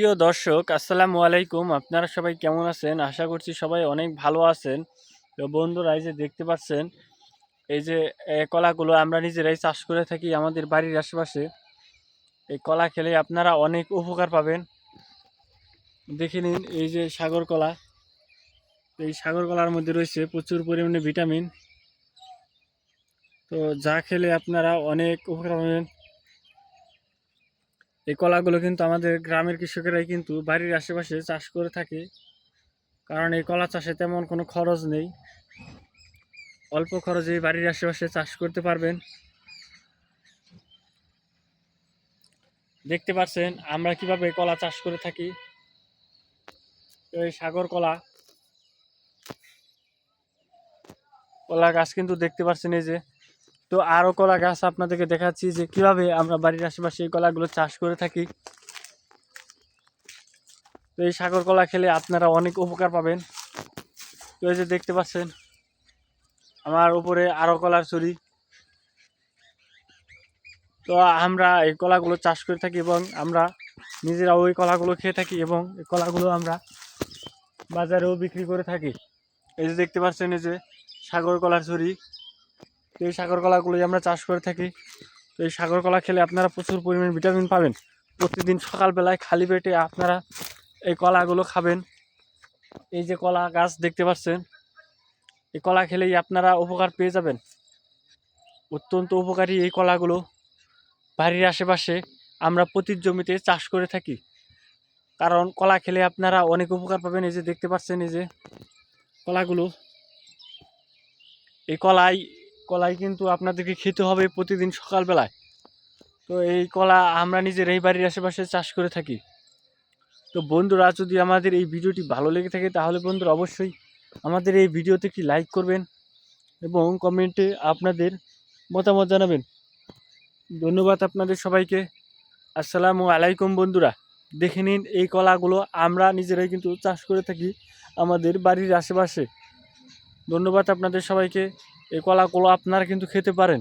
প্রিয় দর্শক, আসসালামু আলাইকুম। আপনারা সবাই কেমন আছেন? আশা করছি সবাই অনেক ভালো আছেন। তো বন্ধুরা, এই যে দেখতে পাচ্ছেন, এই যে কলাগুলো আমরা নিজেরাই চাষ করে থাকি আমাদের বাড়ির আশেপাশে। এই কলা খেলে আপনারা অনেক উপকার পাবেন। দেখে নিন, এই যে সাগর কলা। এই সাগর কলার মধ্যে রয়েছে প্রচুর পরিমাণে ভিটামিন। তো যা খেলে আপনারা অনেক উপকার পাবেন। এই কলাগুলো কিন্তু আমাদের গ্রামের কৃষকেরাই কিন্তু বাড়ির আশেপাশে চাষ করে থাকে, কারণ এই কলা চাষে তেমন কোনো খরচ নেই। অল্প খরচে বাড়ির আশেপাশে চাষ করতে পারবেন। দেখতে পাচ্ছেন আমরা কিভাবে কলা চাষ করে থাকি। এই সাগর কলা কলা গাছ কিন্তু দেখতে পাচ্ছেন, এই যে। তো আরো কলা গাছ আপনাদেরকে দেখাচ্ছি যে কিভাবে আমরা বাড়ির আশেপাশে এই কলাগুলো চাষ করে থাকি। তো এই সাগর কলা খেলে আপনারা অনেক উপকার পাবেন। তো এই যে দেখতে পাচ্ছেন আমার উপরে আরো কলার ছড়ি। তো আমরা এই কলাগুলো চাষ করে থাকি এবং আমরা নিজেরা ওই কলাগুলো খেয়ে থাকি, এবং এই কলাগুলো আমরা বাজারেও বিক্রি করে থাকি। এই যে দেখতে পাচ্ছেন, এই যে সাগর কলার ছড়ি। তো এই সাগর কলাগুলোই আমরা চাষ করে থাকি। তো এই সাগর কলা খেলে আপনারা প্রচুর পরিমাণে ভিটামিন পাবেন। প্রতিদিন সকালবেলায় খালি পেটে আপনারা এই কলাগুলো খাবেন। এই যে কলা গাছ দেখতে পাচ্ছেন, এই কলা খেলেই আপনারা উপকার পেয়ে যাবেন। অত্যন্ত উপকারী এই কলাগুলো। বাড়ির আশেপাশে আমরা প্রতি জমিতে চাষ করে থাকি, কারণ কলা খেলে আপনারা অনেক উপকার পাবেন। এই যে দেখতে পাচ্ছেন, এই যে কলাগুলো, এই কলাই কিন্তু আপনাদেরকে খেতে হবে প্রতিদিন সকালবেলায়। তো এই কলা আমরা নিজেরাই বাড়ির আশেপাশে চাষ করে থাকি। তো বন্ধুরা, যদি আমাদের এই ভিডিওটি ভালো লেগে থাকে তাহলে বন্ধুরা অবশ্যই আমাদের এই ভিডিওতে একটি লাইক করবেন এবং কমেন্টে আপনাদের মতামত জানাবেন। ধন্যবাদ আপনাদের সবাইকে। আসসালামু আলাইকুম বন্ধুরা। দেখে নিন, এই কলাগুলো আমরা নিজেরাই কিন্তু চাষ করে থাকি আমাদের বাড়ির আশেপাশে। ধন্যবাদ আপনাদের সবাইকে। এই কলাগুলো আপনারা কিন্তু খেতে পারেন।